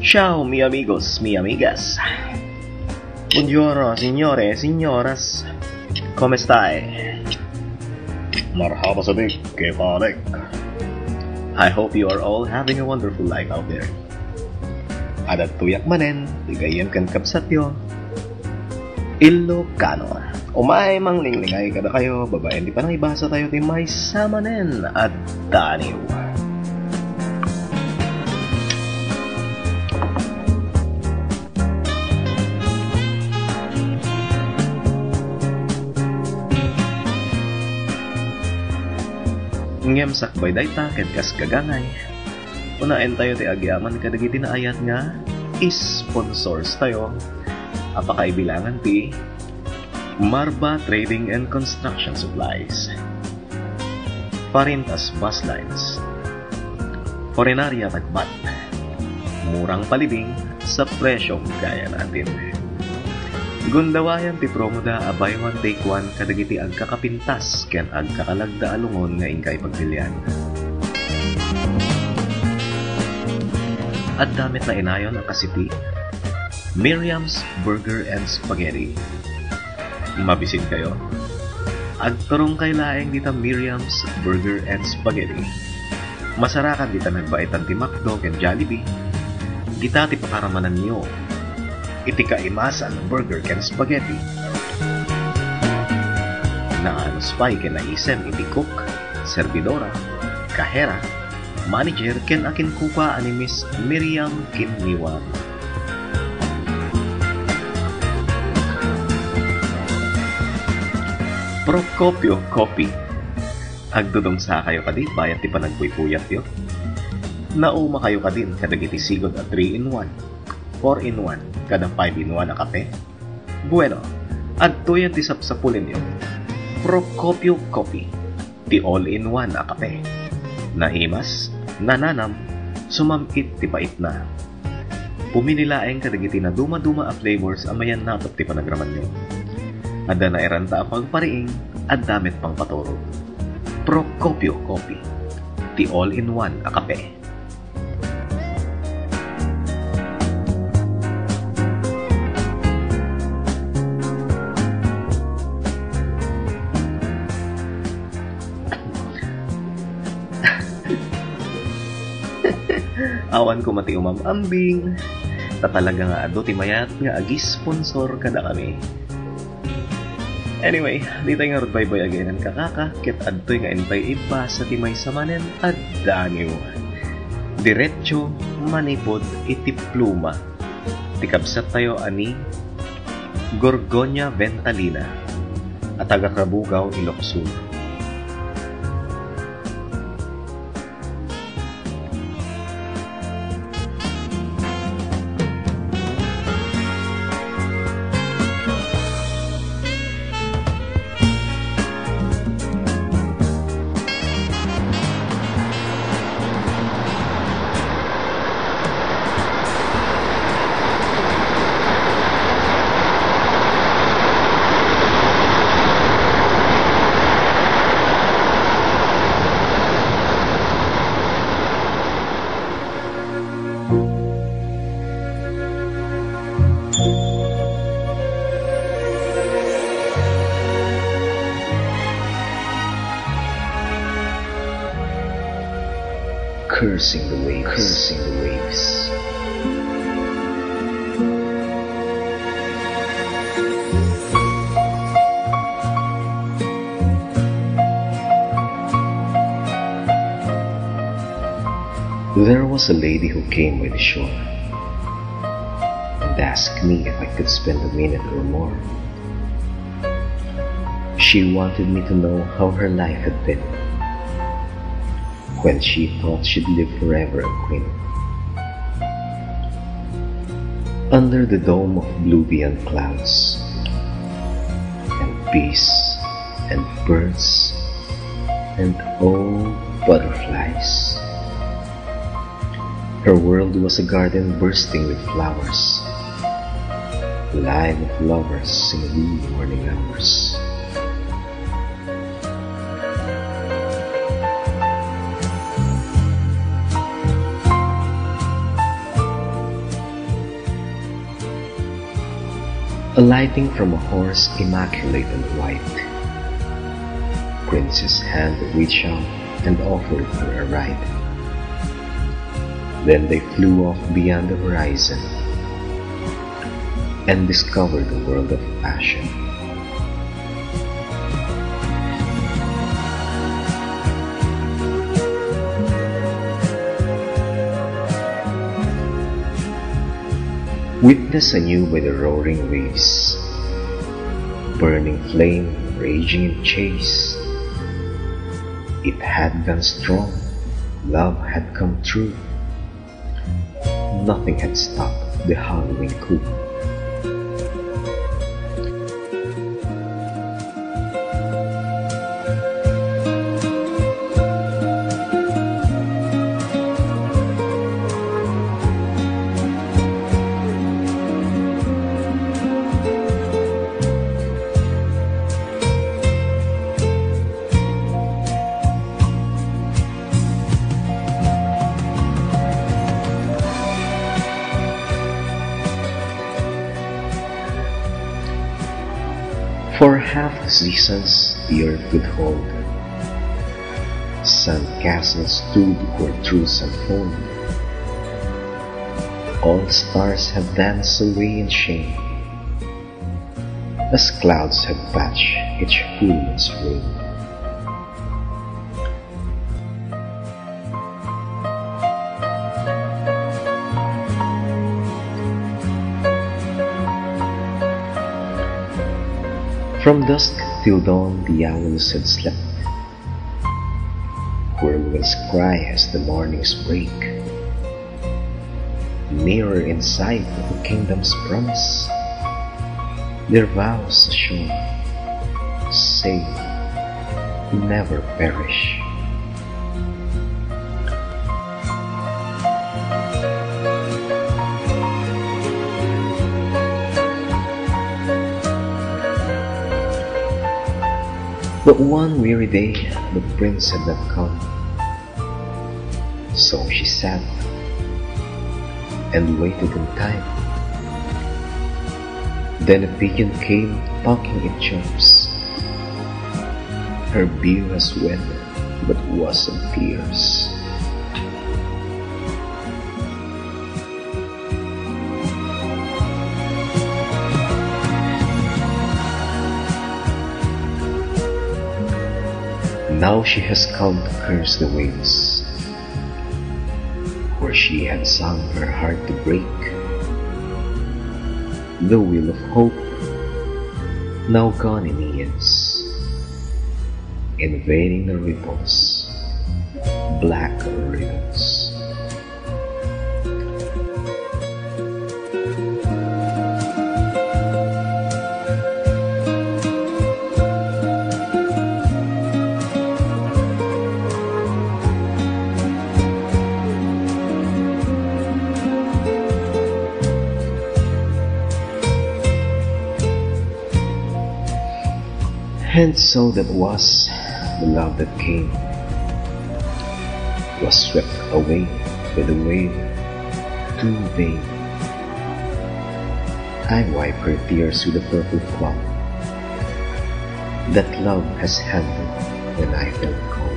Ciao mi amigos, mi amigas. Buongiorno signore, signoras. Come stai? Marhaba sabik, kefalik. I hope you are all having a wonderful life out there. Adat tuyak manen, tigayan kan kapsatyo. Ilocano. Umay mang linglingay kada kayo, babae di pa nang ibasa tayo ti may samanen at taniw. Ngem sakbay day taked kas kagangay. Unaen tayo ti agyaman kadagiti na ayat nga sponsors tayo. Apakaibilangan ti Marba Trading and Construction Supplies, Parintas Bus Lines, Forenaria Tagbat, murang palibing sa presyong kaya natin. Gundawayan ti promoda a buy one take one kadagiti agkakapintas ken agkakalagda alungon nga ingkay pagpilian. At damit na inayon ang kasiti Miriam's Burger and Spaghetti. Mabisin kayo. Agturong kay laeng dita Miriam's Burger and Spaghetti. Masarakan dita nagbaitan ti McDo ken Jollibee. Dita ti pakaramanan niyo. Iti kaimasan burger ken spaghetti. Naanos pa'y kinaisem iti cook, servidora, kahera, manager ken akin kupa ani Miss Miriam Kinniwan. Procopio Coffee. Agdudong sa kayo kadi bayat ti panagpuypuyat yo. Nauma kayo kadin kadagiti sigod a 3-in-1, 4-in-1, kada 5-in-1 na kape. Bueno, adtoyan ti sapsapulin yo. Procopio Coffee, ti all-in-1 na kape. Nahimas, nananam, sumamit ti pait na. Puminilaeng kadagiti na duma-duma a flavors amayan natop ti panagraman nyo. Adda na eranta apang pariing at damit pang patoro. Procopio Coffee, ti all-in-1 a kape. Awan ko mati umamambing. Tatalaga nga ado ti mayat nga agis sponsor kada kami. Anyway, di tayo nga rudbay-bay again ang kakaka ket adtoy nga entay iba sa ti may samanen at daniw. Diretso manipod iti pluma. Tikabsat tayo ani Gorgonia Ventalina at taga-Kabugaw, Ilocano. Cursing the waves. There was a lady who came by the shore and asked me if I could spend a minute or more. She wanted me to know how her life had been when she thought she'd live forever a queen. Under the dome of blue beyond clouds, and bees, and birds, and oh, butterflies. Her world was a garden bursting with flowers, alive with lovers in the wee morning hours. Alighting from a horse immaculate and white, Prince's hand reached out and offered her a ride. Then they flew off beyond the horizon and discovered a world of passion. Witness anew by the roaring waves, burning flame raging in chase. It had gone strong, love had come true. Nothing had stopped the Halloween coup. For half the seasons the earth could hold, sand castles stood where truths unfold. All stars have danced away in shame, as clouds have patched each full moon's rain. From dusk till dawn the owls had slept, whirlwinds cry as the mornings break. Nearer in sight of the kingdom's promise, their vows shone, say, never perish. But one weary day the prince had not come, so she sat and waited in time. Then a pigeon came talking in chirps. Her bill has wet but wasn't tears. Now she has come to curse the ways where she had sung her heart to break. The wheel of hope now gone in eons, invading the ripples, black ribbons. And so that was the love that came, was swept away by the wave, too vain. I wipe her tears with a purple cloth that love has handled when I felt cold.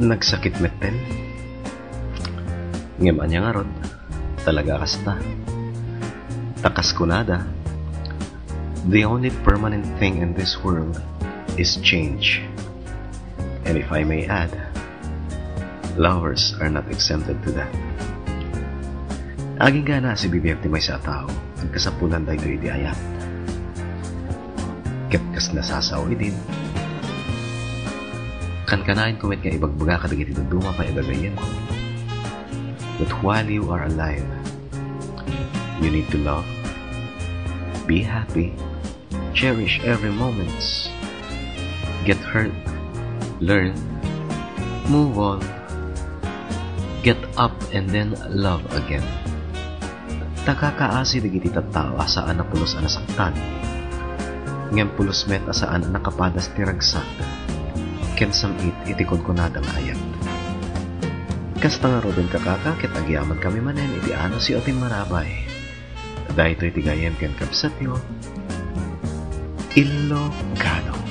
Nagsakit meten ngem anya ngarot talaga kasta takas kunada The only permanent thing in this world is change. And if I may add, lovers are not exempted to that. Aging gana si bibiyagti may sa tao, ang kasapulan dahi do'y di ayat. Katkas nasasaw din. Kan-kanain kumit nga ibagbaga kadagiti duduma pa idagayin ko. But while you are alive, you need to love, be happy, cherish every moment, get hurt, learn, move on, get up and then love again. Takakaasi digiti tattao asaan na pulos anasaktan. Ngem pulos met asaan na nakapadas ti ragsak. Kensam itikon ko nadang ayat. Kasta nga Robin kakakakit agyaman kami manen iti ano si otin marabay. Dahito itigayem ken kapsatyo Ilocano.